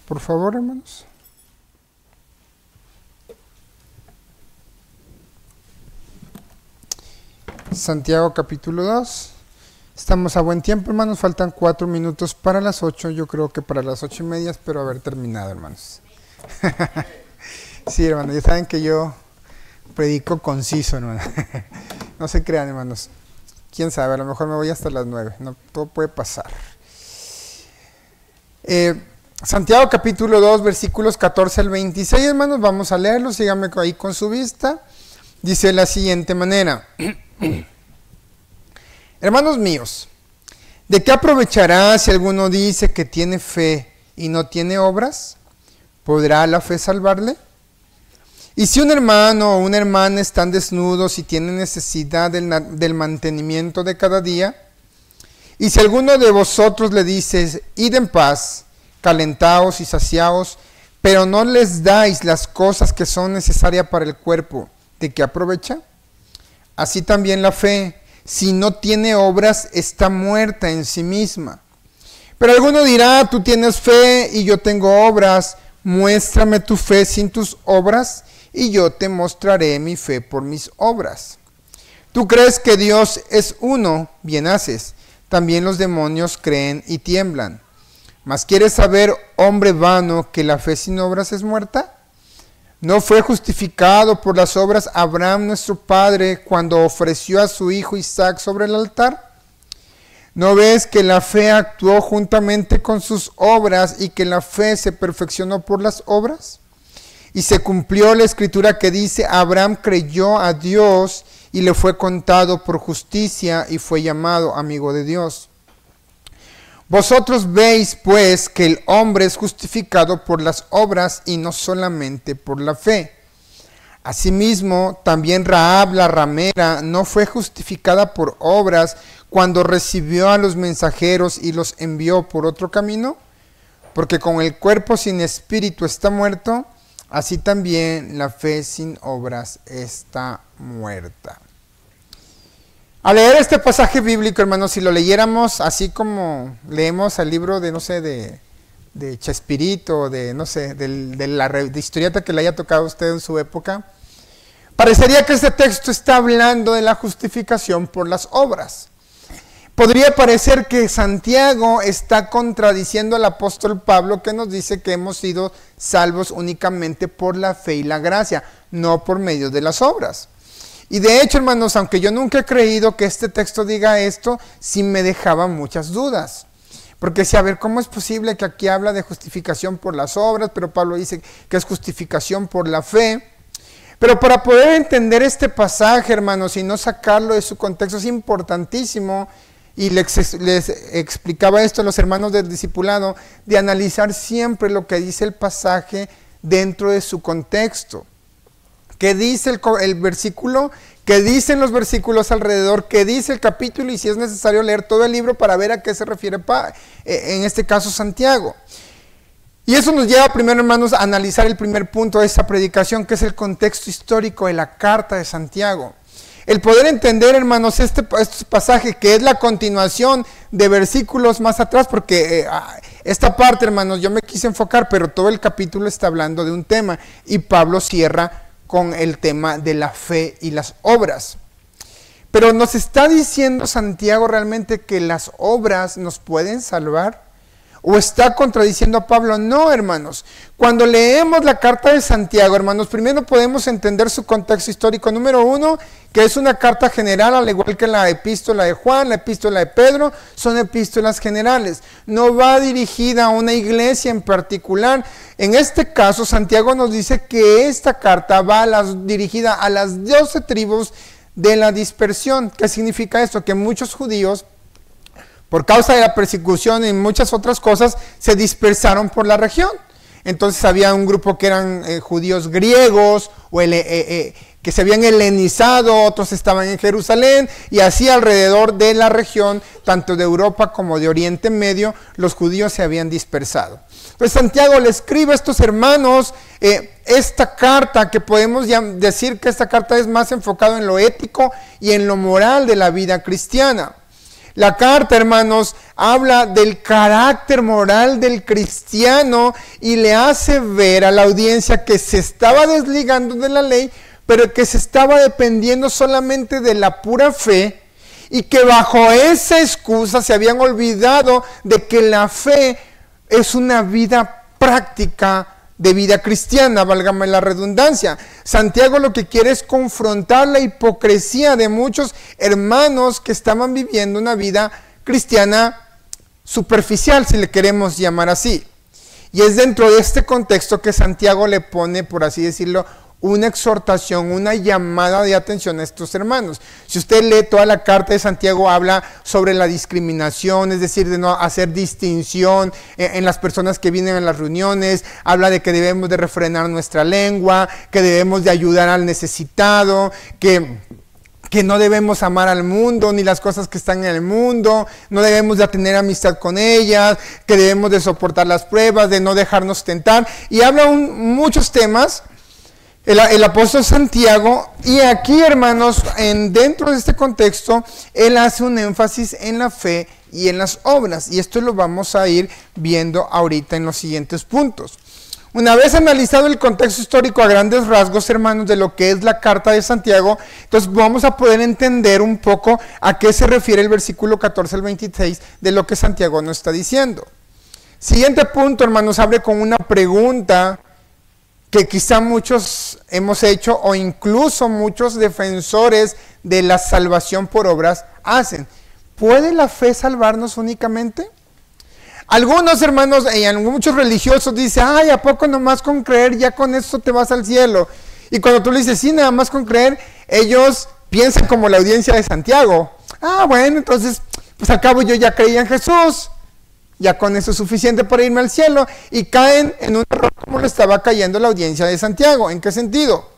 por favor, hermanos. Santiago capítulo 2. Estamos a buen tiempo, hermanos. Faltan 4 minutos para las 8. Yo creo que para las 8:30 espero haber terminado, hermanos. Sí, hermanos, ya saben que yo predico conciso, hermanos. No se crean, hermanos. Quién sabe, a lo mejor me voy hasta las 9. No, todo puede pasar. Santiago capítulo 2, versículos 14 al 26, hermanos. Vamos a leerlo. Síganme ahí con su vista. Dice de la siguiente manera. Hermanos míos, ¿de qué aprovechará si alguno dice que tiene fe y no tiene obras? ¿Podrá la fe salvarle? Y si un hermano o una hermana están desnudos y tienen necesidad del mantenimiento de cada día, y si alguno de vosotros le dice, id en paz, calentaos y saciaos, pero no les dais las cosas que son necesarias para el cuerpo, ¿de qué aprovecha? Así también la fe, si no tiene obras, está muerta en sí misma. Pero alguno dirá, tú tienes fe y yo tengo obras, muéstrame tu fe sin tus obras, y yo te mostraré mi fe por mis obras. Tú crees que Dios es uno, bien haces, también los demonios creen y tiemblan. ¿Mas quieres saber, hombre vano, que la fe sin obras es muerta? ¿No fue justificado por las obras Abraham nuestro padre cuando ofreció a su hijo Isaac sobre el altar? ¿No ves que la fe actuó juntamente con sus obras y que la fe se perfeccionó por las obras? Y se cumplió la escritura que dice, Abraham creyó a Dios y le fue contado por justicia y fue llamado amigo de Dios. Vosotros veis, pues, que el hombre es justificado por las obras y no solamente por la fe. Asimismo, también Rahab la ramera no fue justificada por obras cuando recibió a los mensajeros y los envió por otro camino, porque con el cuerpo sin espíritu está muerto, así también la fe sin obras está muerta. Al leer este pasaje bíblico, hermanos, si lo leyéramos así como leemos el libro de, no sé, de Chespirito, de, no sé, de la historieta que le haya tocado a usted en su época, parecería que este texto está hablando de la justificación por las obras. Podría parecer que Santiago está contradiciendo al apóstol Pablo, que nos dice que hemos sido salvos únicamente por la fe y la gracia, no por medio de las obras. Y de hecho, hermanos, aunque yo nunca he creído que este texto diga esto, sí me dejaba muchas dudas. Porque si, a ver, ¿cómo es posible que aquí habla de justificación por las obras, pero Pablo dice que es justificación por la fe? Pero para poder entender este pasaje, hermanos, y no sacarlo de su contexto, es importantísimo, y les explicaba esto a los hermanos del discipulado, de analizar siempre lo que dice el pasaje dentro de su contexto. ¿Qué dice el versículo? ¿Qué dicen los versículos alrededor? ¿Qué dice el capítulo? Y si es necesario leer todo el libro para ver a qué se refiere en este caso Santiago. Y eso nos lleva primero, hermanos, a analizar el primer punto de esta predicación, que es el contexto histórico de la carta de Santiago. El poder entender, hermanos, este pasaje, que es la continuación de versículos más atrás, porque esta parte, hermanos, yo me quise enfocar, pero todo el capítulo está hablando de un tema, y Pablo cierra con el tema de la fe y las obras. Pero ¿nos está diciendo Santiago realmente que las obras nos pueden salvar? ¿O está contradiciendo a Pablo? No, hermanos. Cuando leemos la carta de Santiago, hermanos, primero podemos entender su contexto histórico. Número uno, que es una carta general, al igual que la epístola de Juan, la epístola de Pedro, son epístolas generales. No va dirigida a una iglesia en particular. En este caso, Santiago nos dice que esta carta va dirigida a las 12 tribus de la dispersión. ¿Qué significa esto? Que muchos judíos, por causa de la persecución y muchas otras cosas, se dispersaron por la región. Entonces había un grupo que eran judíos griegos o que se habían helenizado, otros estaban en Jerusalén, y así alrededor de la región, tanto de Europa como de Oriente Medio, los judíos se habían dispersado. Entonces Santiago le escribe a estos hermanos esta carta, que podemos decir que esta carta es más enfocada en lo ético y en lo moral de la vida cristiana. La carta, hermanos, habla del carácter moral del cristiano y le hace ver a la audiencia que se estaba desligando de la ley, pero que se estaba dependiendo solamente de la pura fe y que bajo esa excusa se habían olvidado de que la fe es una vida práctica de vida cristiana, válgame la redundancia. Santiago lo que quiere es confrontar la hipocresía de muchos hermanos que estaban viviendo una vida cristiana superficial, si le queremos llamar así. Y es dentro de este contexto que Santiago le pone, por así decirlo, una exhortación, una llamada de atención a estos hermanos. Si usted lee toda la carta de Santiago, habla sobre la discriminación, es decir, de no hacer distinción en las personas que vienen a las reuniones, habla de que debemos de refrenar nuestra lengua, que debemos de ayudar al necesitado, que no debemos amar al mundo ni las cosas que están en el mundo, no debemos de tener amistad con ellas, que debemos de soportar las pruebas, de no dejarnos tentar, y habla muchos temas. El apóstol Santiago, y aquí, hermanos, dentro de este contexto, él hace un énfasis en la fe y en las obras, y esto lo vamos a ir viendo ahorita en los siguientes puntos. Una vez analizado el contexto histórico a grandes rasgos, hermanos, de lo que es la carta de Santiago, entonces vamos a poder entender un poco a qué se refiere el versículo 14 al 26 de lo que Santiago nos está diciendo. Siguiente punto, hermanos, abre con una pregunta que quizá muchos hemos hecho o incluso muchos defensores de la salvación por obras hacen. ¿Puede la fe salvarnos únicamente? Algunos hermanos y muchos religiosos dicen, ay, ¿a poco nomás con creer ya con esto te vas al cielo? Y cuando tú le dices, sí, nada más con creer, ellos piensan como la audiencia de Santiago. Ah, bueno, entonces, pues al cabo yo ya creía en Jesús. Ya con eso es suficiente para irme al cielo, y caen en un error como lo estaba cayendo la audiencia de Santiago. ¿En qué sentido?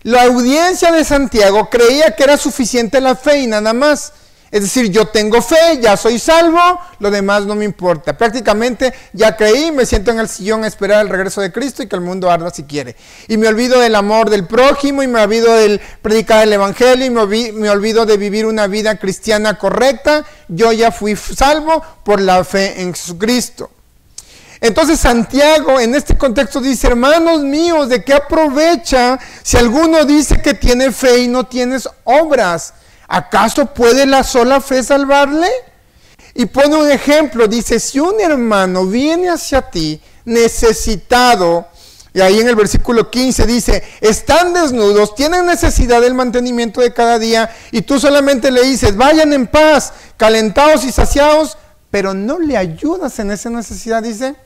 La audiencia de Santiago creía que era suficiente la fe y nada más. Es decir, yo tengo fe, ya soy salvo, lo demás no me importa. Prácticamente ya creí, me siento en el sillón a esperar el regreso de Cristo y que el mundo arda si quiere. Y me olvido del amor del prójimo, y me olvido del predicar el evangelio, y me olvido de vivir una vida cristiana correcta. Yo ya fui salvo por la fe en Jesucristo. Entonces Santiago en este contexto dice, hermanos míos, ¿de qué aprovecha si alguno dice que tiene fe y no tienes obras? ¿Acaso puede la sola fe salvarle? Y pone un ejemplo, dice, si un hermano viene hacia ti necesitado, y ahí en el versículo 15 dice, están desnudos, tienen necesidad del mantenimiento de cada día, y tú solamente le dices, vayan en paz, calentados y saciados, pero no le ayudas en esa necesidad, dice,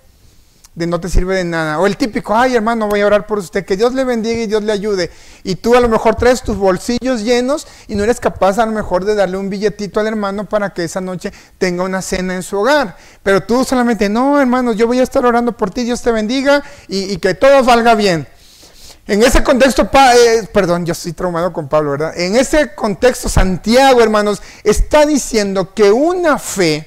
de no te sirve de nada. O el típico, ay hermano, voy a orar por usted, que Dios le bendiga y Dios le ayude. Y tú a lo mejor traes tus bolsillos llenos y no eres capaz a lo mejor de darle un billetito al hermano para que esa noche tenga una cena en su hogar. Pero tú solamente, no hermano, yo voy a estar orando por ti, Dios te bendiga y que todo salga bien. En ese contexto, perdón, yo estoy traumado con Pablo, ¿verdad? En ese contexto, Santiago, hermanos, está diciendo que una fe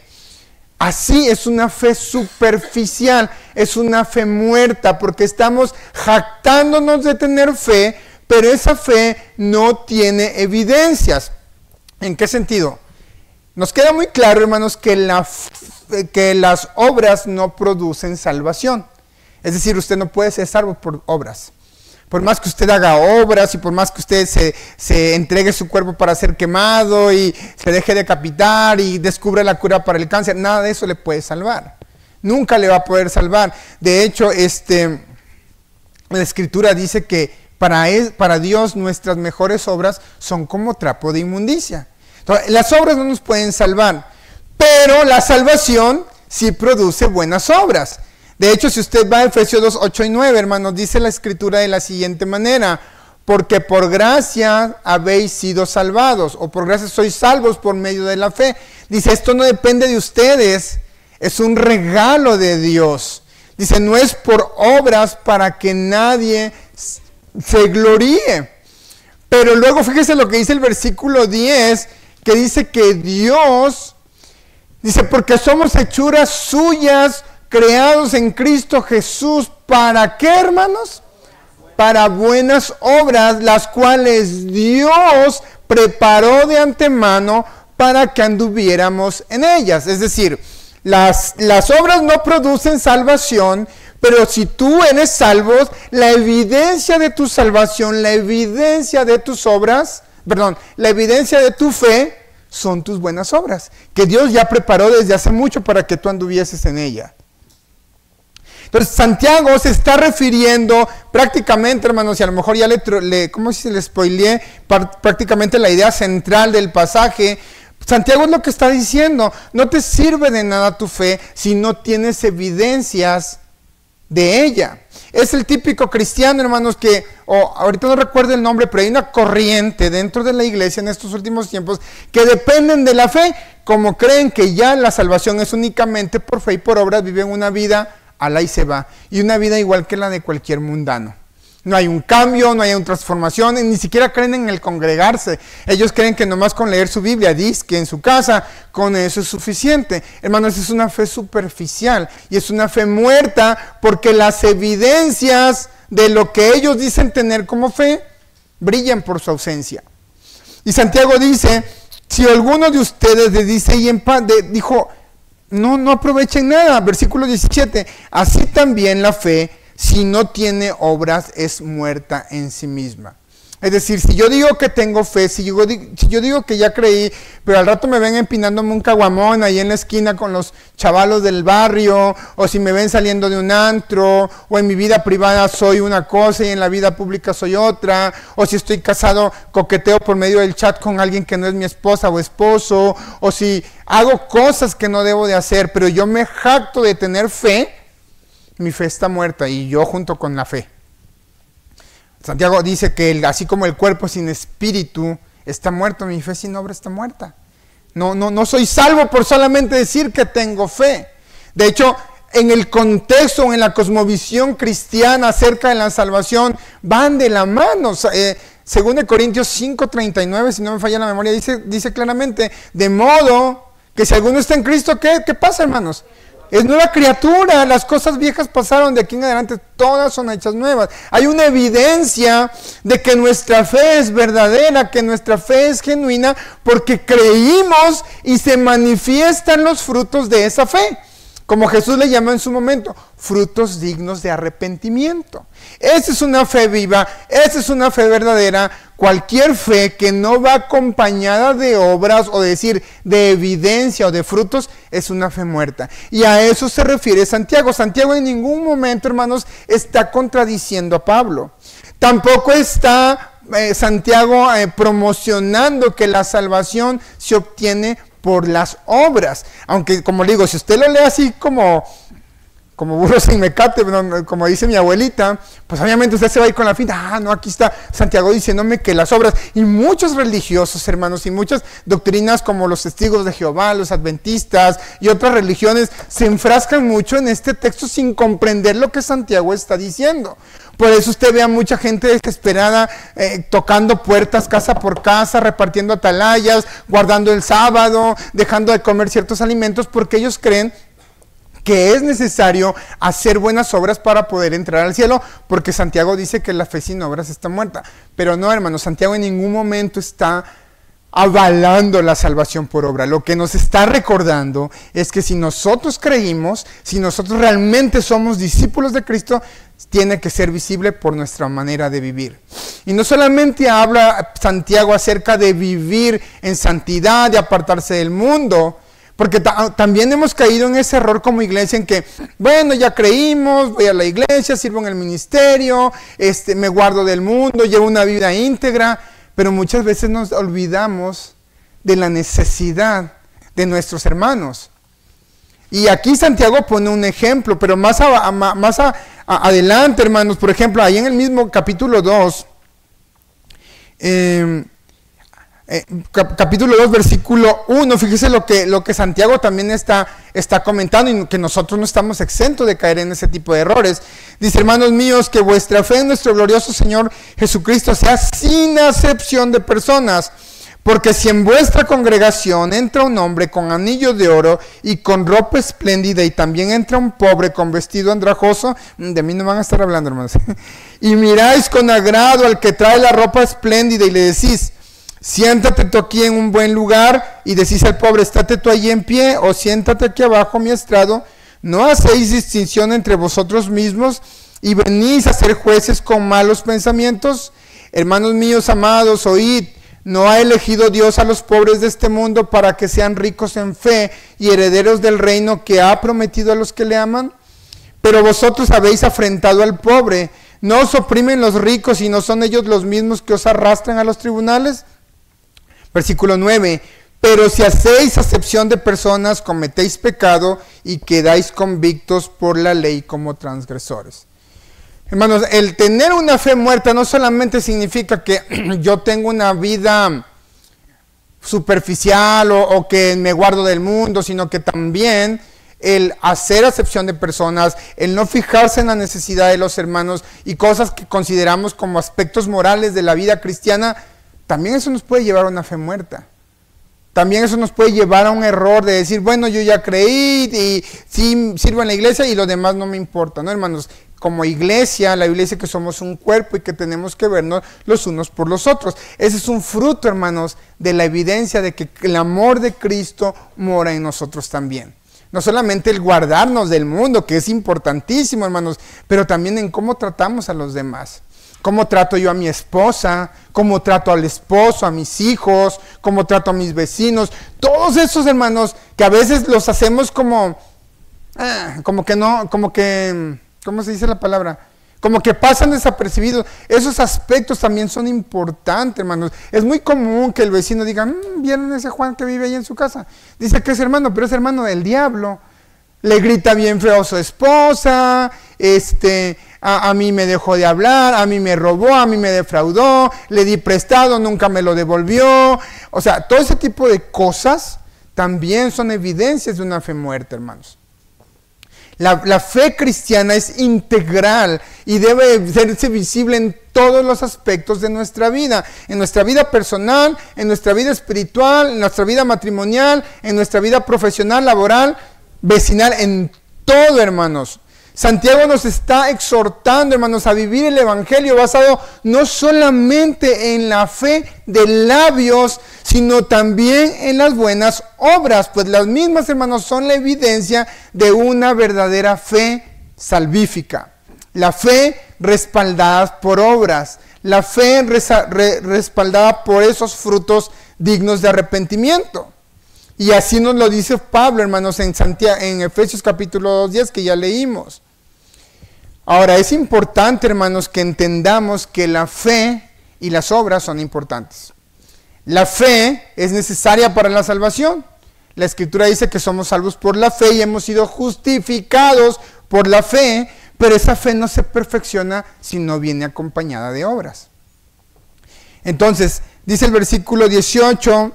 así es una fe superficial, es una fe muerta, porque estamos jactándonos de tener fe, pero esa fe no tiene evidencias. ¿En qué sentido? Nos queda muy claro, hermanos, que las obras no producen salvación. Es decir, usted no puede ser salvo por obras. Por más que usted haga obras y por más que usted se entregue su cuerpo para ser quemado y se deje decapitar y descubra la cura para el cáncer, nada de eso le puede salvar. Nunca le va a poder salvar. De hecho, la Escritura dice que para Dios nuestras mejores obras son como trapo de inmundicia. Entonces, las obras no nos pueden salvar, pero la salvación sí produce buenas obras. De hecho, si usted va a Efesios 2, 8 y 9, hermanos, dice la Escritura de la siguiente manera, porque por gracia habéis sido salvados, o por gracia sois salvos por medio de la fe. Dice, esto no depende de ustedes, es un regalo de Dios. Dice, no es por obras para que nadie se gloríe. Pero luego fíjese lo que dice el versículo 10, que dice que Dios, dice, porque somos hechuras suyas, creados en Cristo Jesús, ¿para qué, hermanos? Para buenas obras, las cuales Dios preparó de antemano para que anduviéramos en ellas. Es decir, las obras no producen salvación, pero si tú eres salvo, la evidencia de tu salvación, la evidencia de tus obras, la evidencia de tu fe son tus buenas obras, que Dios ya preparó desde hace mucho para que tú anduvieses en ella. Entonces Santiago se está refiriendo prácticamente, hermanos, y a lo mejor ya ¿cómo si le spoileé prácticamente la idea central del pasaje? Santiago es lo que está diciendo: no te sirve de nada tu fe si no tienes evidencias de ella. Es el típico cristiano, hermanos, que, ahorita no recuerdo el nombre, pero hay una corriente dentro de la iglesia en estos últimos tiempos que dependen de la fe, como creen que ya la salvación es únicamente por fe y por obras, viven una vida alá y se va, y una vida igual que la de cualquier mundano. No hay un cambio, no hay una transformación, ni siquiera creen en el congregarse. Ellos creen que nomás con leer su Biblia, que en su casa, con eso es suficiente. Hermanos, es una fe superficial y es una fe muerta, porque las evidencias de lo que ellos dicen tener como fe brillan por su ausencia. Y Santiago dice: si alguno de ustedes le dice dijo, no aprovechen nada. Versículo 17, así también la fe, si no tiene obras, es muerta en sí misma. Es decir, si yo digo que tengo fe, si yo digo que ya creí, pero al rato me ven empinándome un caguamón ahí en la esquina con los chavalos del barrio, o si me ven saliendo de un antro, o en mi vida privada soy una cosa y en la vida pública soy otra, o si estoy casado, coqueteo por medio del chat con alguien que no es mi esposa o esposo, o si hago cosas que no debo de hacer, pero yo me jacto de tener fe, mi fe está muerta, y yo junto con la fe. Santiago dice que así como el cuerpo sin espíritu está muerto, mi fe sin obra está muerta. No soy salvo por solamente decir que tengo fe. De hecho, en el contexto, en la cosmovisión cristiana acerca de la salvación, van de la mano. Según de Corintios 5:39, si no me falla la memoria, dice claramente: de modo que si alguno está en Cristo, ¿qué pasa, hermanos? Es nueva criatura, las cosas viejas pasaron, de aquí en adelante todas son hechas nuevas. Hay una evidencia de que nuestra fe es verdadera, que nuestra fe es genuina, porque creímos y se manifiestan los frutos de esa fe. Como Jesús le llamó en su momento, frutos dignos de arrepentimiento. Esa es una fe viva, esa es una fe verdadera. Cualquier fe que no va acompañada de obras o decir de evidencia o de frutos es una fe muerta. Y a eso se refiere Santiago. Santiago en ningún momento, hermanos, está contradiciendo a Pablo. Tampoco está Santiago promocionando que la salvación se obtiene por las obras, aunque como le digo, si usted lo lee así como burro sin mecate, como dice mi abuelita, pues obviamente usted se va a ir con la finta: no, aquí está Santiago diciéndome que las obras. Y muchos religiosos, hermanos, y muchas doctrinas como los testigos de Jehová, los adventistas y otras religiones se enfrascan mucho en este texto sin comprender lo que Santiago está diciendo. Por eso usted ve a mucha gente desesperada tocando puertas casa por casa, repartiendo atalayas, guardando el sábado, dejando de comer ciertos alimentos, porque ellos creen que es necesario hacer buenas obras para poder entrar al cielo, porque Santiago dice que la fe sin obras está muerta. Pero no, hermanos, Santiago en ningún momento está avalando la salvación por obra. Lo que nos está recordando es que si nosotros creímos, si nosotros realmente somos discípulos de Cristo, tiene que ser visible por nuestra manera de vivir. Y no solamente habla Santiago acerca de vivir en santidad, de apartarse del mundo, porque también hemos caído en ese error como iglesia en que, bueno, ya creímos, voy a la iglesia, sirvo en el ministerio, me guardo del mundo, llevo una vida íntegra, pero muchas veces nos olvidamos de la necesidad de nuestros hermanos. Y aquí Santiago pone un ejemplo, pero más adelante, hermanos, por ejemplo, ahí en el mismo capítulo 2, capítulo 2, versículo 1, fíjese lo que Santiago también está comentando, y que nosotros no estamos exentos de caer en ese tipo de errores. Dice: hermanos míos, que vuestra fe en nuestro glorioso Señor Jesucristo sea sin acepción de personas. Porque si en vuestra congregación entra un hombre con anillo de oro y con ropa espléndida, y también entra un pobre con vestido andrajoso, de mí no van a estar hablando, hermanos, y miráis con agrado al que trae la ropa espléndida y le decís: Siéntate tú aquí en un buen lugar y decís al pobre, estate tú allí en pie o siéntate aquí abajo a mi estrado. No hacéis distinción entre vosotros mismos y venís a ser jueces con malos pensamientos. Hermanos míos amados, oíd, ¿no ha elegido Dios a los pobres de este mundo para que sean ricos en fe y herederos del reino que ha prometido a los que le aman? Pero vosotros habéis afrentado al pobre. ¿No os oprimen los ricos y no son ellos los mismos que os arrastran a los tribunales? Versículo 9. Pero si hacéis acepción de personas, cometéis pecado y quedáis convictos por la ley como transgresores. Hermanos, el tener una fe muerta no solamente significa que yo tengo una vida superficial o que me guardo del mundo, sino que también el hacer acepción de personas, el no fijarse en la necesidad de los hermanos y cosas que consideramos como aspectos morales de la vida cristiana, también eso nos puede llevar a una fe muerta. También eso nos puede llevar a un error de decir, bueno, yo ya creí y sí sirvo en la iglesia y lo demás no me importa, ¿no, hermanos? Como iglesia, la Biblia dice que somos un cuerpo y que tenemos que vernos los unos por los otros. Ese es un fruto, hermanos, de la evidencia de que el amor de Cristo mora en nosotros también. No solamente el guardarnos del mundo, que es importantísimo, hermanos, pero también en cómo tratamos a los demás. Cómo trato yo a mi esposa, cómo trato al esposo, a mis hijos, cómo trato a mis vecinos. Todos esos, hermanos, que a veces los hacemos como que no, como que, ¿cómo se dice la palabra? Como que pasan desapercibidos. Esos aspectos también son importantes, hermanos. Es muy común que el vecino diga, ¿vieron ese Juan que vive ahí en su casa? Dice que es hermano, pero es hermano del diablo. Le grita bien feo a su esposa, a mí me dejó de hablar, a mí me robó, a mí me defraudó, le di prestado, nunca me lo devolvió. O sea, todo ese tipo de cosas también son evidencias de una fe muerta, hermanos. La fe cristiana es integral y debe serse visible en todos los aspectos de nuestra vida. En nuestra vida personal, en nuestra vida espiritual, en nuestra vida matrimonial, en nuestra vida profesional, laboral, vecinal, en todo, hermanos. Santiago nos está exhortando, hermanos, a vivir el evangelio basado no solamente en la fe de labios, sino también en las buenas obras, pues las mismas, hermanos, son la evidencia de una verdadera fe salvífica. La fe respaldada por obras, la fe respaldada por esos frutos dignos de arrepentimiento. Y así nos lo dice Pablo, hermanos, en Efesios capítulo 2:10, que ya leímos. Ahora, es importante, hermanos, que entendamos que la fe y las obras son importantes. La fe es necesaria para la salvación. La Escritura dice que somos salvos por la fe y hemos sido justificados por la fe, pero esa fe no se perfecciona si no viene acompañada de obras. Entonces, dice el versículo 18,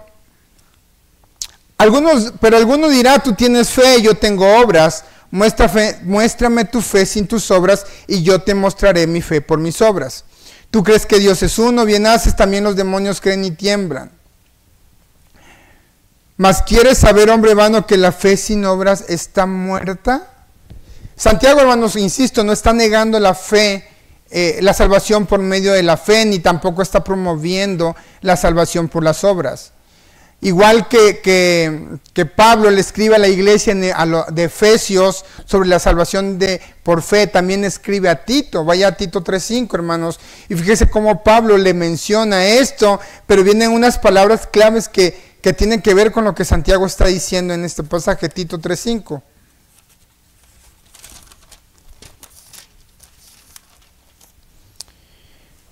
pero alguno dirá, tú tienes fe, yo tengo obras. Muéstrame tu fe sin tus obras y yo te mostraré mi fe por mis obras. Tú crees que Dios es uno, bien haces, también los demonios creen y tiemblan. Mas ¿quieres saber, hombre vano, que la fe sin obras está muerta? Santiago, hermanos, insisto, no está negando la fe, la salvación por medio de la fe, ni tampoco está promoviendo la salvación por las obras. Igual que Pablo le escribe a la iglesia de Efesios sobre la salvación por fe, también escribe a Tito. Vaya a Tito 3:5, hermanos. Y fíjese cómo Pablo le menciona esto, pero vienen unas palabras claves que tienen que ver con lo que Santiago está diciendo en este pasaje, Tito 3:5.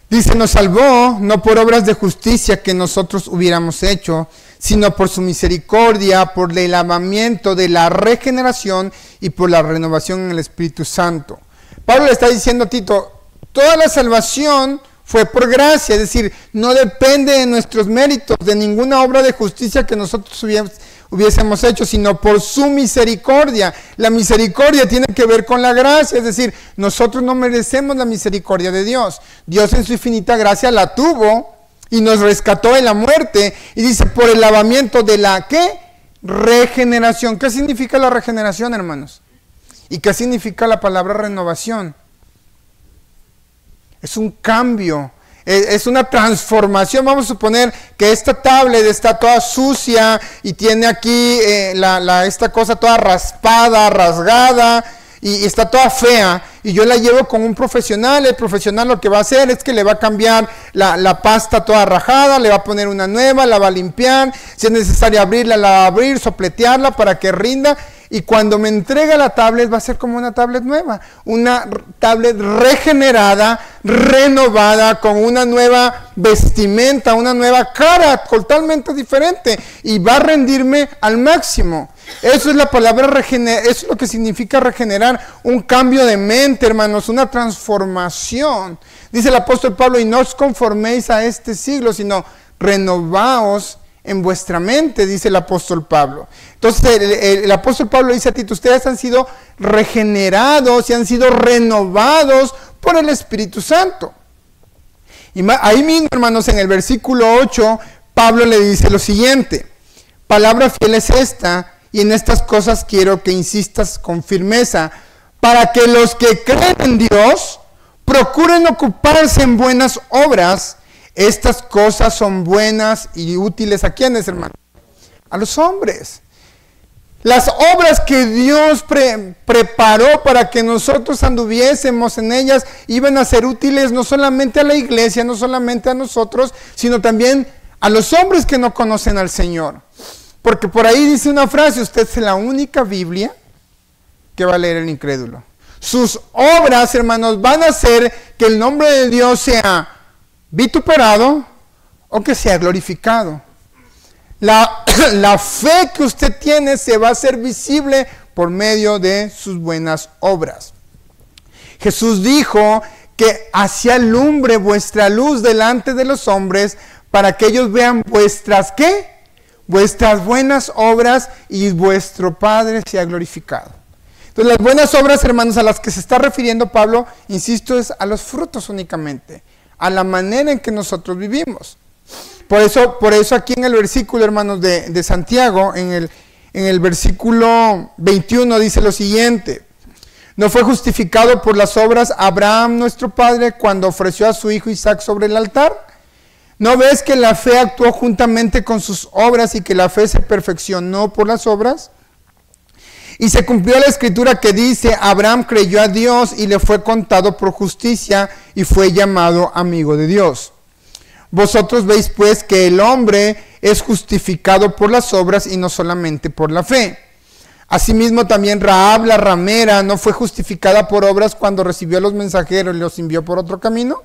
Dice, nos salvó no por obras de justicia que nosotros hubiéramos hecho, sino por su misericordia, por el lavamiento de la regeneración y por la renovación en el Espíritu Santo. Pablo le está diciendo a Tito, toda la salvación fue por gracia, es decir, no depende de nuestros méritos, de ninguna obra de justicia que nosotros hubiésemos hecho, sino por su misericordia. La misericordia tiene que ver con la gracia, es decir, nosotros no merecemos la misericordia de Dios. Dios en su infinita gracia la tuvo y nos rescató de la muerte. Y dice, por el lavamiento de la, ¿qué? Regeneración. ¿Qué significa la regeneración, hermanos? ¿Y qué significa la palabra renovación? Es un cambio, Es una transformación. Vamos a suponer que esta tablet está toda sucia y tiene aquí esta cosa toda raspada, rasgada y está toda fea. Y yo la llevo con un profesional. El profesional lo que va a hacer es que le va a cambiar la pasta toda rajada, le va a poner una nueva, la va a limpiar. Si es necesario abrirla, la va a abrir, sopletearla para que rinda. Y cuando me entrega la tablet va a ser como una tablet nueva, una tablet regenerada, renovada, con una nueva vestimenta, una nueva cara totalmente diferente y va a rendirme al máximo. Eso es la palabra regenerar, eso es lo que significa regenerar, un cambio de mente, hermanos, una transformación. Dice el apóstol Pablo, y no os conforméis a este siglo, sino renovaos en vuestra mente, dice el apóstol Pablo. Entonces el apóstol Pablo dice a Tito, ustedes han sido regenerados y han sido renovados por el Espíritu Santo. Y ahí mismo, hermanos, en el versículo 8, Pablo le dice lo siguiente: palabra fiel es esta, y en estas cosas quiero que insistas con firmeza, para que los que creen en Dios procuren ocuparse en buenas obras. Estas cosas son buenas y útiles. ¿A quiénes, hermano? A los hombres. Las obras que Dios preparó para que nosotros anduviésemos en ellas iban a ser útiles no solamente a la iglesia, no solamente a nosotros, sino también a los hombres que no conocen al Señor. Porque por ahí dice una frase: usted es la única Biblia que va a leer el incrédulo. Sus obras, hermanos, van a hacer que el nombre de Dios sea vituperado o que sea glorificado. La fe que usted tiene se va a hacer visible por medio de sus buenas obras. Jesús dijo que así alumbre vuestra luz delante de los hombres, para que ellos vean vuestras, ¿qué? Vuestras buenas obras y vuestro Padre sea glorificado. Entonces, las buenas obras, hermanos, a las que se está refiriendo Pablo, insisto, es a los frutos únicamente, a la manera en que nosotros vivimos. Por eso aquí en el versículo, hermanos, de Santiago, en el versículo 21 dice lo siguiente: ¿no fue justificado por las obras Abraham nuestro padre cuando ofreció a su hijo Isaac sobre el altar? ¿No ves que la fe actuó juntamente con sus obras y que la fe se perfeccionó por las obras? Y se cumplió la escritura que dice: Abraham creyó a Dios y le fue contado por justicia y fue llamado amigo de Dios. Vosotros veis pues que el hombre es justificado por las obras y no solamente por la fe. Asimismo también Rahab la ramera no fue justificada por obras cuando recibió a los mensajeros y los envió por otro camino.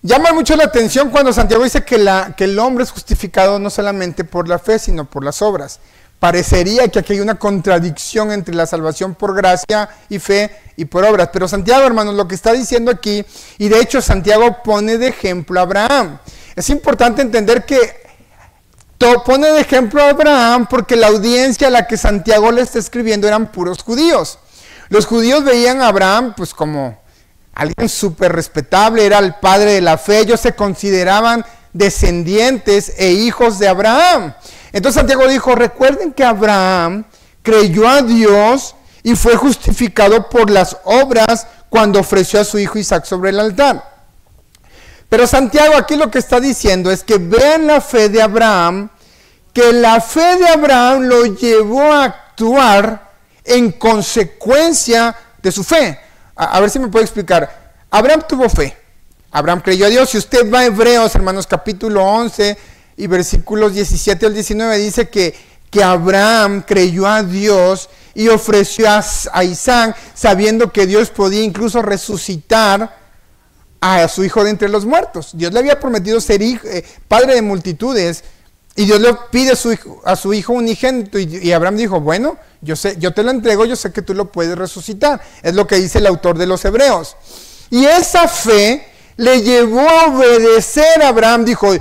Llama mucho la atención cuando Santiago dice que el hombre es justificado no solamente por la fe, sino por las obras. Parecería que aquí hay una contradicción entre la salvación por gracia y fe y por obras. Pero Santiago, hermanos, lo que está diciendo aquí, y de hecho Santiago pone de ejemplo a Abraham. Es importante entender que pone de ejemplo a Abraham porque la audiencia a la que Santiago le está escribiendo eran puros judíos. Los judíos veían a Abraham pues como alguien súper respetable, era el padre de la fe. Ellos se consideraban descendientes e hijos de Abraham. Entonces Santiago dijo: recuerden que Abraham creyó a Dios y fue justificado por las obras cuando ofreció a su hijo Isaac sobre el altar. Pero Santiago aquí lo que está diciendo es que vean la fe de Abraham, que la fe de Abraham lo llevó a actuar en consecuencia de su fe. A ver si me puede explicar. Abraham tuvo fe. Abraham creyó a Dios. Si usted va a Hebreos, hermanos, capítulo 11 y versículos 17 al 19, dice que Abraham creyó a Dios y ofreció a Isaac, sabiendo que Dios podía incluso resucitar a su hijo de entre los muertos. Dios le había prometido ser padre de multitudes, y Dios le pide a su hijo unigénito, y Abraham dijo: bueno, yo te lo entrego, yo sé que tú lo puedes resucitar. Es lo que dice el autor de los Hebreos. Y esa fe le llevó a obedecer a Abraham. Dijo: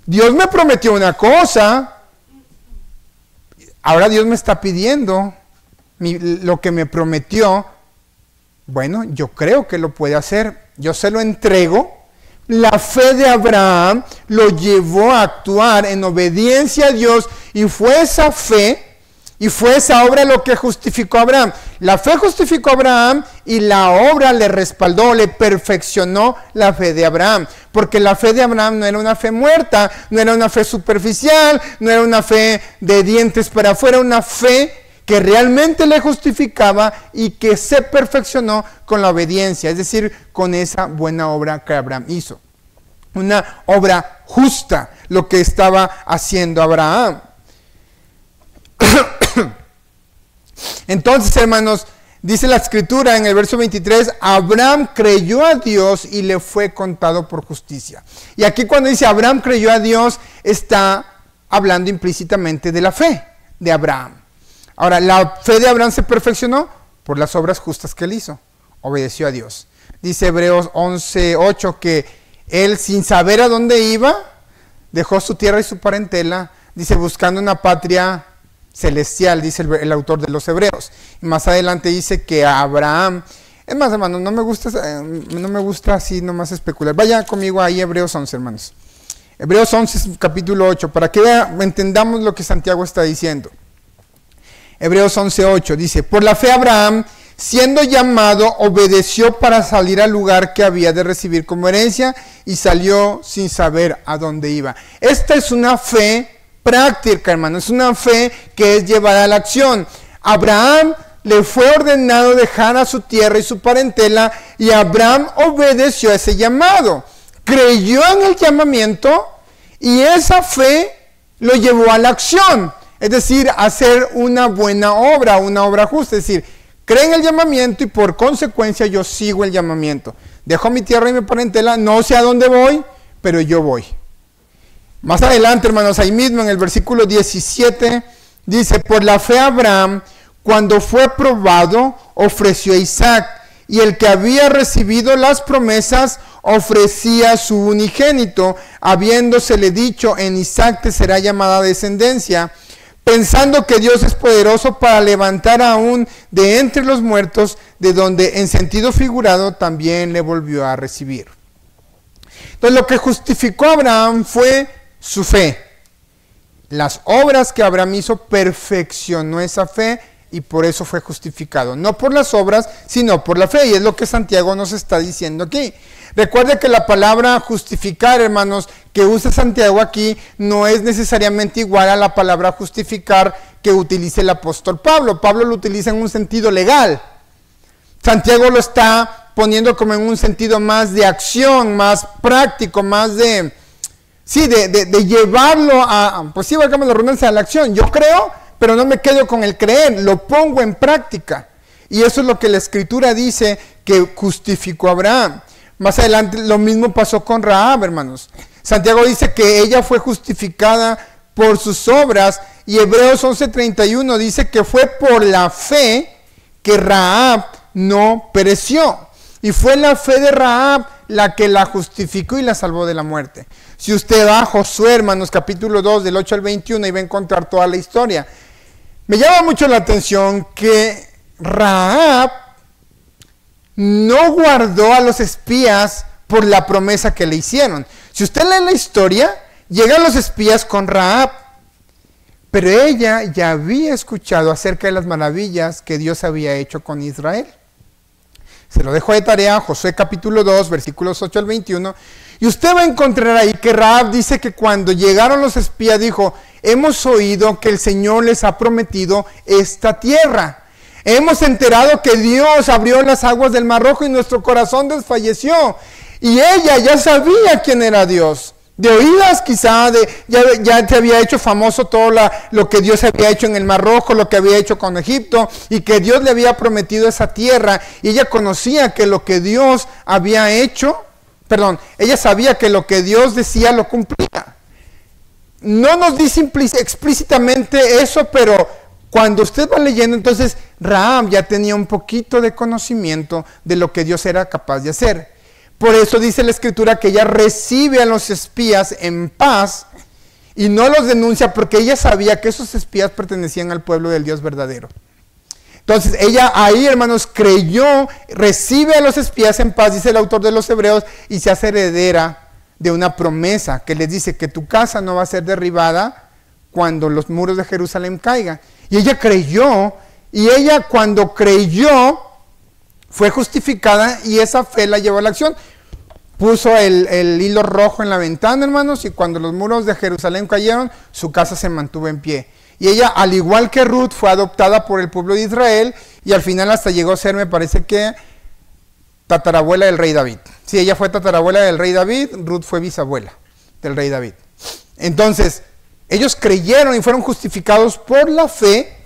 Dios me prometió una cosa, ahora Dios me está pidiendo lo que me prometió. Bueno, yo creo que lo puede hacer, yo se lo entrego. La fe de Abraham lo llevó a actuar en obediencia a Dios, y fue esa fe Y fue esa obra lo que justificó a Abraham. La fe justificó a Abraham y la obra le respaldó, le perfeccionó la fe de Abraham. Porque la fe de Abraham no era una fe muerta, no era una fe superficial, no era una fe de dientes para afuera, una fe que realmente le justificaba y que se perfeccionó con la obediencia, es decir, con esa buena obra que Abraham hizo. Una obra justa, lo que estaba haciendo Abraham. Entonces, hermanos, dice la escritura en el verso 23, Abraham creyó a Dios y le fue contado por justicia. Y aquí cuando dice Abraham creyó a Dios, está hablando implícitamente de la fe de Abraham. Ahora, la fe de Abraham se perfeccionó por las obras justas que él hizo. Obedeció a Dios. Dice Hebreos 11:8 que él, sin saber a dónde iba, dejó su tierra y su parentela, dice, buscando una patria celestial, dice el autor de los Hebreos. Y más adelante dice que a Abraham, es más, hermanos, no me gusta así nomás especular. Vaya conmigo ahí Hebreos 11, hermanos. Hebreos 11, capítulo 8, para que entendamos lo que Santiago está diciendo. Hebreos 11:8 dice, por la fe Abraham, siendo llamado, obedeció para salir al lugar que había de recibir como herencia y salió sin saber a dónde iba. Esta es una fe práctica, hermano, es una fe que es llevada a la acción. Abraham le fue ordenado dejar a su tierra y su parentela y Abraham obedeció a ese llamado. Creyó en el llamamiento y esa fe lo llevó a la acción. Es decir, hacer una buena obra, una obra justa. Es decir, cree en el llamamiento y por consecuencia yo sigo el llamamiento. Dejo mi tierra y mi parentela, no sé a dónde voy, pero yo voy. Más adelante, hermanos, ahí mismo en el versículo 17, dice, por la fe Abraham, cuando fue probado, ofreció a Isaac, y el que había recibido las promesas, ofrecía su unigénito, habiéndosele dicho, en Isaac te será llamada descendencia, pensando que Dios es poderoso para levantar aún de entre los muertos, de donde en sentido figurado también le volvió a recibir. Entonces lo que justificó a Abraham fue su fe. Las obras que Abraham hizo perfeccionó esa fe y por eso fue justificado. No por las obras, sino por la fe. Y es lo que Santiago nos está diciendo aquí. Recuerde que la palabra justificar, hermanos, que usa Santiago aquí, no es necesariamente igual a la palabra justificar que utiliza el apóstol Pablo. Pablo lo utiliza en un sentido legal. Santiago lo está poniendo como en un sentido más de acción, más práctico, más de llevarlo a, pues sí, valgamos la redundancia, a la acción. Yo creo, pero no me quedo con el creer, lo pongo en práctica. Y eso es lo que la Escritura dice que justificó a Abraham. Más adelante lo mismo pasó con Rahab, hermanos. Santiago dice que ella fue justificada por sus obras y Hebreos 11:31 dice que fue por la fe que Rahab no pereció. Y fue la fe de Rahab la que la justificó y la salvó de la muerte. Si usted va a Josué, hermanos, capítulo 2, del 8 al 21, y va a encontrar toda la historia. Me llama mucho la atención que Rahab no guardó a los espías por la promesa que le hicieron. Si usted lee la historia, llegan los espías con Rahab, pero ella ya había escuchado acerca de las maravillas que Dios había hecho con Israel. Se lo dejo de tarea, Josué capítulo 2, versículos 8 al 21, y usted va a encontrar ahí que Rahab dice que cuando llegaron los espías dijo, hemos oído que el Señor les ha prometido esta tierra. Hemos enterado que Dios abrió las aguas del Mar Rojo y nuestro corazón desfalleció. Y ella ya sabía quién era Dios. De oídas quizá, ya te había hecho famoso todo lo que Dios había hecho en el Mar Rojo, lo que había hecho con Egipto, y que Dios le había prometido esa tierra. Y ella conocía que lo que Dios había hecho, ella sabía que lo que Dios decía lo cumplía. No nos dice explícitamente eso, pero cuando usted va leyendo, entonces Rahab ya tenía un poquito de conocimiento de lo que Dios era capaz de hacer. Por eso dice la Escritura que ella recibe a los espías en paz y no los denuncia porque ella sabía que esos espías pertenecían al pueblo del Dios verdadero. Entonces ella ahí, hermanos, creyó, recibe a los espías en paz, dice el autor de los Hebreos, y se hace heredera de una promesa que les dice que tu casa no va a ser derribada cuando los muros de Jerusalén caigan. Y ella creyó, y ella cuando creyó fue justificada y esa fe la llevó a la acción. Puso el hilo rojo en la ventana, hermanos, y cuando los muros de Jerusalén cayeron, su casa se mantuvo en pie. Y ella, al igual que Ruth, fue adoptada por el pueblo de Israel y al final hasta llegó a ser, me parece que, tatarabuela del rey David. Sí, ella fue tatarabuela del rey David, Ruth fue bisabuela del rey David. Entonces, ellos creyeron y fueron justificados por la fe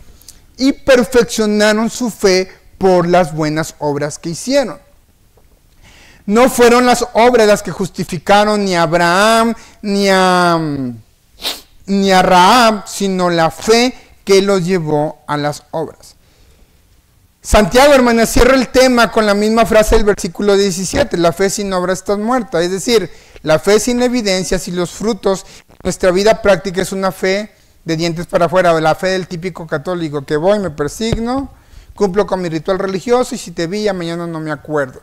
y perfeccionaron su fe por las buenas obras que hicieron. No fueron las obras las que justificaron ni a Abraham ni a Rahab, sino la fe que los llevó a las obras. Santiago, hermanos, cierra el tema con la misma frase del versículo 17, la fe sin obras está muerta, es decir, la fe sin evidencias y los frutos. Nuestra vida práctica es una fe de dientes para afuera, la fe del típico católico, que voy, me persigno, cumplo con mi ritual religioso y si te vi ya mañana no me acuerdo.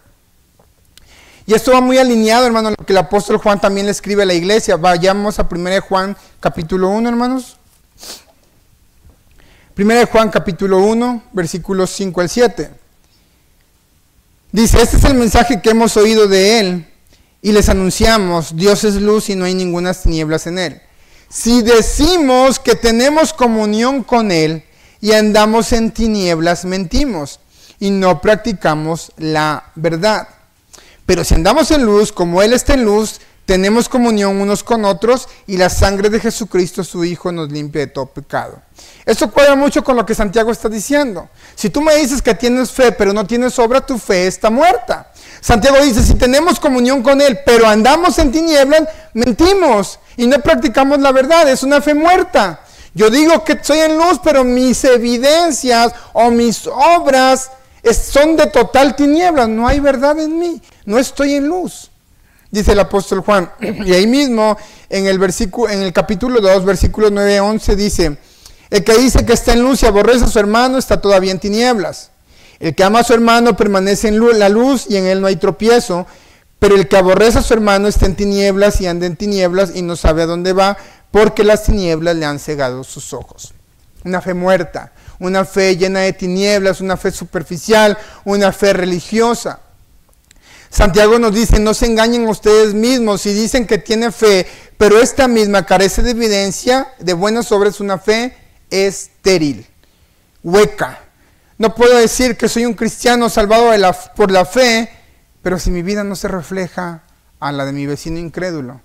Y esto va muy alineado, hermano, lo que el apóstol Juan también le escribe a la iglesia. Vayamos a 1 Juan capítulo 1, hermanos. 1 Juan capítulo 1, versículos 5 al 7. Dice, este es el mensaje que hemos oído de él y les anunciamos, Dios es luz y no hay ninguna tinieblas en él. Si decimos que tenemos comunión con él y andamos en tinieblas, mentimos y no practicamos la verdad. Pero si andamos en luz, como él está en luz, tenemos comunión unos con otros y la sangre de Jesucristo, su Hijo, nos limpia de todo pecado. Esto cuadra mucho con lo que Santiago está diciendo. Si tú me dices que tienes fe, pero no tienes obra, tu fe está muerta. Santiago dice, si tenemos comunión con él, pero andamos en tinieblas, mentimos y no practicamos la verdad. Es una fe muerta. Yo digo que soy en luz, pero mis evidencias o mis obras son de total tinieblas. No hay verdad en mí. No estoy en luz. Dice el apóstol Juan. Y ahí mismo, en el capítulo 2, versículos 9 a 11, dice, el que dice que está en luz y aborrece a su hermano está todavía en tinieblas. El que ama a su hermano permanece en la luz y en él no hay tropiezo. Pero el que aborrece a su hermano está en tinieblas y anda en tinieblas y no sabe a dónde va, porque las tinieblas le han cegado sus ojos. Una fe muerta, una fe llena de tinieblas, una fe superficial, una fe religiosa. Santiago nos dice, no se engañen ustedes mismos, si dicen que tienen fe, pero esta misma carece de evidencia de buenas obras, una fe estéril, hueca. No puedo decir que soy un cristiano salvado por la fe, pero si mi vida no se refleja a la de mi vecino incrédulo.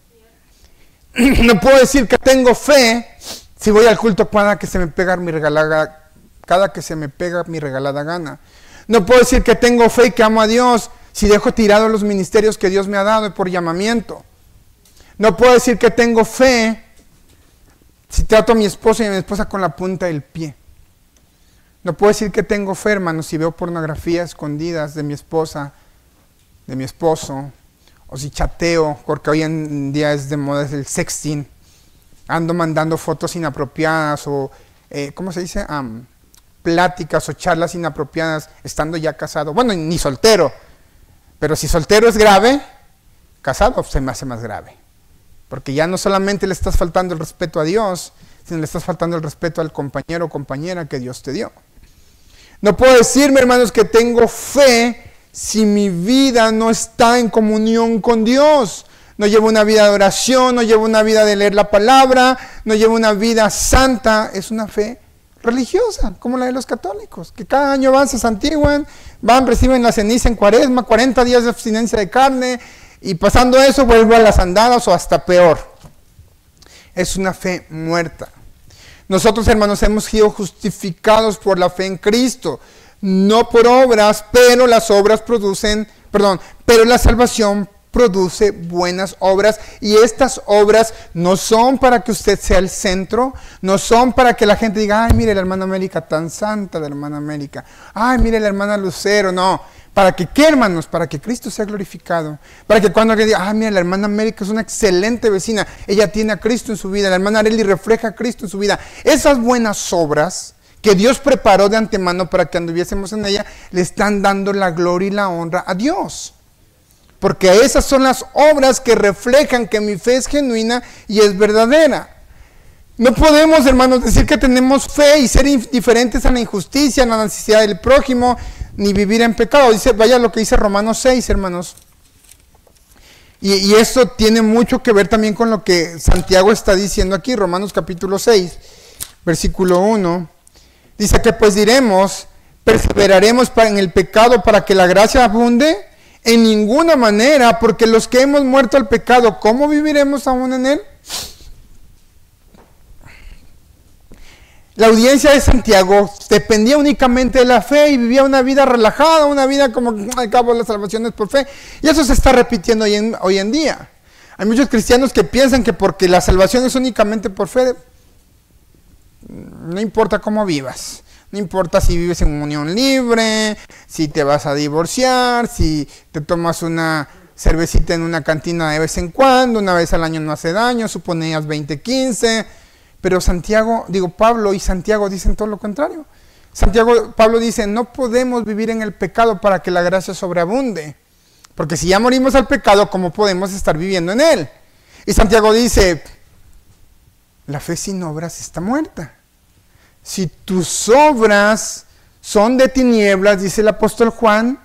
No puedo decir que tengo fe si voy al culto cada que se me pega mi regalada gana. No puedo decir que tengo fe y que amo a Dios si dejo tirados los ministerios que Dios me ha dado por llamamiento. No puedo decir que tengo fe si trato a mi esposo y a mi esposa con la punta del pie. No puedo decir que tengo fe, hermanos, si veo pornografía escondidas de mi esposa, de mi esposo, o si chateo, porque hoy en día es de moda el sexting, ando mandando fotos inapropiadas o, ¿cómo se dice? Pláticas o charlas inapropiadas estando ya casado. Bueno, ni soltero, pero si soltero es grave, casado se me hace más grave. Porque ya no solamente le estás faltando el respeto a Dios, sino le estás faltando el respeto al compañero o compañera que Dios te dio. No puedo decirme, hermanos, que tengo fe si mi vida no está en comunión con Dios. No llevo una vida de oración, no llevo una vida de leer la palabra, no llevo una vida santa. Es una fe religiosa, como la de los católicos, que cada año van, se santiguan, van, reciben la ceniza en Cuaresma, 40 días de abstinencia de carne, y pasando eso vuelvo a las andadas o hasta peor. Es una fe muerta. Nosotros, hermanos, hemos sido justificados por la fe en Cristo, no por obras, pero la salvación produce buenas obras, y estas obras no son para que usted sea el centro, no son para que la gente diga, ay, mire la hermana América, tan santa la hermana América, ay, mire la hermana Lucero, no. ¿Para que qué, hermanos? Para que Cristo sea glorificado. Para que cuando alguien diga, ah, mira, la hermana América es una excelente vecina, ella tiene a Cristo en su vida, la hermana Arely refleja a Cristo en su vida. Esas buenas obras que Dios preparó de antemano para que anduviésemos en ella, le están dando la gloria y la honra a Dios. Porque esas son las obras que reflejan que mi fe es genuina y es verdadera. No podemos, hermanos, decir que tenemos fe y ser indiferentes a la injusticia, a la necesidad del prójimo, ni vivir en pecado. Dice, vaya lo que dice Romanos 6, hermanos. Y esto tiene mucho que ver también con lo que Santiago está diciendo aquí, Romanos capítulo 6, versículo 1. Dice que pues diremos, perseveraremos en el pecado para que la gracia abunde. En ninguna manera, porque los que hemos muerto al pecado, ¿cómo viviremos aún en él? La audiencia de Santiago dependía únicamente de la fe y vivía una vida relajada, una vida como al cabo la salvación es por fe. Y eso se está repitiendo hoy en día. Hay muchos cristianos que piensan que porque la salvación es únicamente por fe, no importa cómo vivas. No importa si vives en unión libre, si te vas a divorciar, si te tomas una cervecita en una cantina de vez en cuando, una vez al año no hace daño, suponías 20-15. Pero Pablo y Santiago dicen todo lo contrario. Pablo dice, no podemos vivir en el pecado para que la gracia sobreabunde. Porque si ya morimos al pecado, ¿cómo podemos estar viviendo en él? Y Santiago dice, la fe sin obras está muerta. Si tus obras son de tinieblas, dice el apóstol Juan,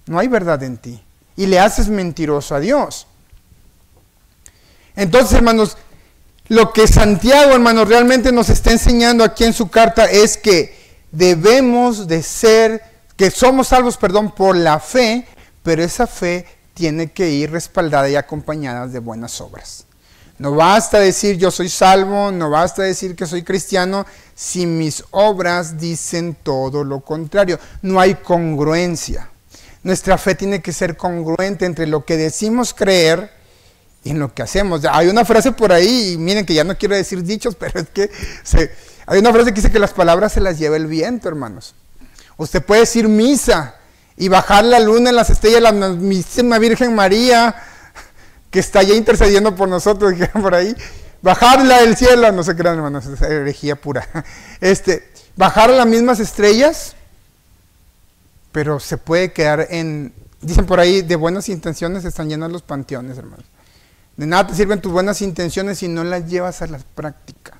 no hay verdad en ti. Y le haces mentiroso a Dios. Entonces, hermanos, lo que Santiago, hermanos, realmente nos está enseñando aquí en su carta es que debemos de ser, que somos salvos, por la fe, pero esa fe tiene que ir respaldada y acompañada de buenas obras. No basta decir yo soy salvo, no basta decir que soy cristiano, si mis obras dicen todo lo contrario. No hay congruencia. Nuestra fe tiene que ser congruente entre lo que decimos creer y en lo que hacemos. Hay una frase por ahí, y miren que ya no quiero decir dichos, pero es que hay una frase que dice que las palabras se las lleva el viento, hermanos. Usted puede decir misa y bajar la luna en las estrellas, la misma Virgen María, que está ya intercediendo por nosotros, por ahí, bajarla del cielo, no se crean, hermanos, es herejía pura, bajar a las mismas estrellas, pero se puede quedar dicen por ahí, de buenas intenciones están llenos los panteones, hermanos. De nada te sirven tus buenas intenciones si no las llevas a la práctica.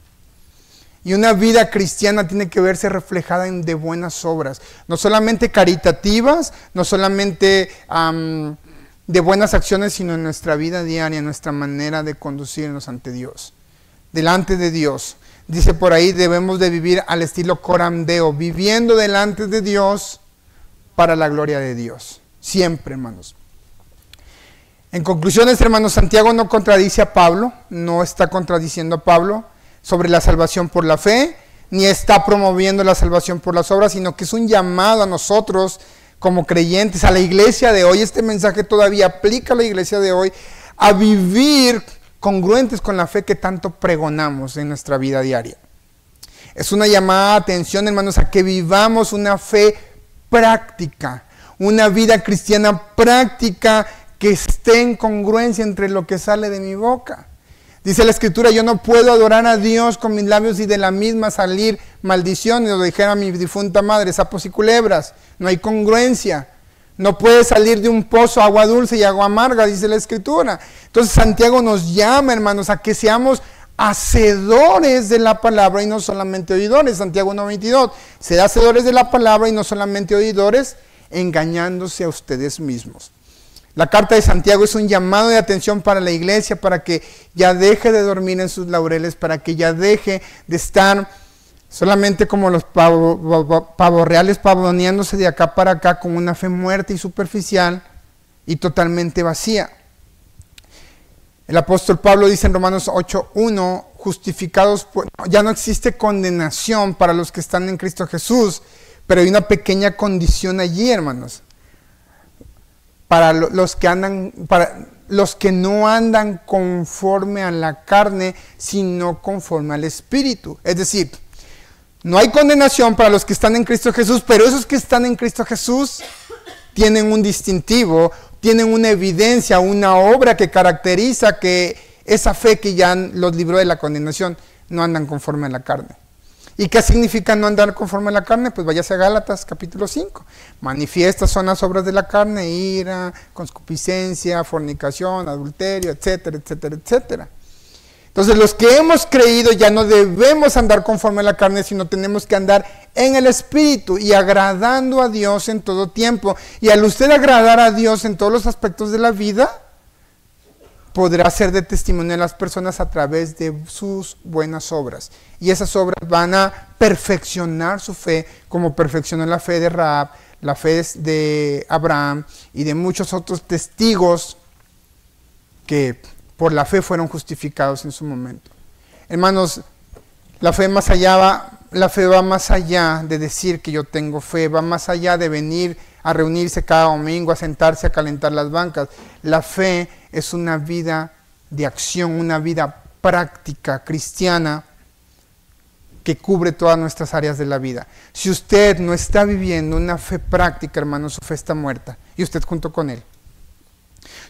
Y una vida cristiana tiene que verse reflejada en de buenas obras, no solamente caritativas, no solamente de buenas acciones, sino en nuestra vida diaria, en nuestra manera de conducirnos ante Dios, delante de Dios. Dice por ahí, debemos de vivir al estilo corandeo, viviendo delante de Dios para la gloria de Dios. Siempre, hermanos. En conclusiones, hermanos, Santiago no contradice a Pablo, no está contradiciendo a Pablo sobre la salvación por la fe, ni está promoviendo la salvación por las obras, sino que es un llamado a nosotros como creyentes, a la iglesia de hoy. Este mensaje todavía aplica a la iglesia de hoy, a vivir congruentes con la fe que tanto pregonamos en nuestra vida diaria. Es una llamada de atención, hermanos, a que vivamos una fe práctica, una vida cristiana práctica que esté en congruencia entre lo que sale de mi boca. Dice la Escritura, yo no puedo adorar a Dios con mis labios y de la misma salir maldiciones, lo dijera mi difunta madre, sapos y culebras. No hay congruencia. No puede salir de un pozo agua dulce y agua amarga, dice la Escritura. Entonces Santiago nos llama, hermanos, a que seamos hacedores de la palabra y no solamente oidores. Santiago 1:22, sed hacedores de la palabra y no solamente oidores, engañándose a ustedes mismos. La carta de Santiago es un llamado de atención para la iglesia, para que ya deje de dormir en sus laureles, para que ya deje de estar solamente como los pavos reales pavoneándose de acá para acá con una fe muerta y superficial y totalmente vacía. El apóstol Pablo dice en Romanos 8:1, justificados, ya no existe condenación para los que están en Cristo Jesús, pero hay una pequeña condición allí, hermanos. Para los que no andan conforme a la carne, sino conforme al Espíritu. Es decir, no hay condenación para los que están en Cristo Jesús, pero esos que están en Cristo Jesús tienen un distintivo, tienen una evidencia, una obra que caracteriza que esa fe que ya los libró de la condenación, no andan conforme a la carne. ¿Y qué significa no andar conforme a la carne? Pues váyase a Gálatas capítulo 5. Manifiestas son las obras de la carne: ira, concupiscencia, fornicación, adulterio, etcétera, etcétera, etcétera. Entonces los que hemos creído ya no debemos andar conforme a la carne, sino tenemos que andar en el Espíritu y agradando a Dios en todo tiempo. Y al usted agradar a Dios en todos los aspectos de la vida, podrá ser de testimonio a las personas a través de sus buenas obras. Y esas obras van a perfeccionar su fe, como perfeccionó la fe de Rahab, la fe de Abraham y de muchos otros testigos que por la fe fueron justificados en su momento. Hermanos, la fe va más allá de decir que yo tengo fe, va más allá de venir a reunirse cada domingo, a sentarse a calentar las bancas. La fe es una vida de acción, una vida práctica cristiana que cubre todas nuestras áreas de la vida. Si usted no está viviendo una fe práctica, hermano, su fe está muerta, y usted junto con él.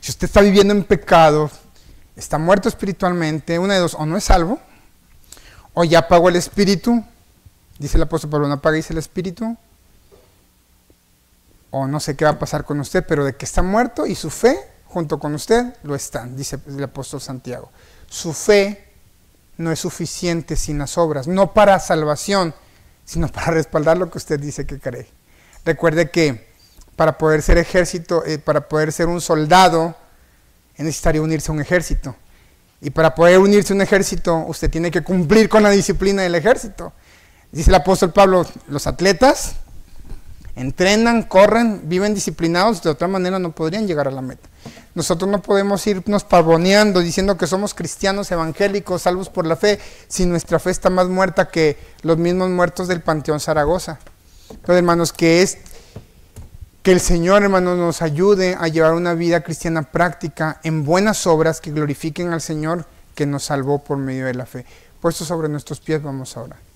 Si usted está viviendo en pecado, está muerto espiritualmente, una de dos, o no es salvo, o ya apagó el espíritu, dice el apóstol Pablo, no apaguéis el espíritu, o no sé qué va a pasar con usted, pero de que está muerto y su fe junto con usted lo están, dice el apóstol Santiago. Su fe no es suficiente sin las obras, no para salvación, sino para respaldar lo que usted dice que cree. Recuerde que para poder ser ejército, para poder ser un soldado, es necesario unirse a un ejército. Y para poder unirse a un ejército, usted tiene que cumplir con la disciplina del ejército. Dice el apóstol Pablo, los atletas entrenan, corren, viven disciplinados, de otra manera no podrían llegar a la meta. Nosotros no podemos irnos pavoneando diciendo que somos cristianos evangélicos, salvos por la fe, si nuestra fe está más muerta que los mismos muertos del Panteón Zaragoza. Entonces, hermanos, que el Señor, hermanos, nos ayude a llevar una vida cristiana práctica en buenas obras que glorifiquen al Señor que nos salvó por medio de la fe. Puestos sobre nuestros pies, vamos a orar.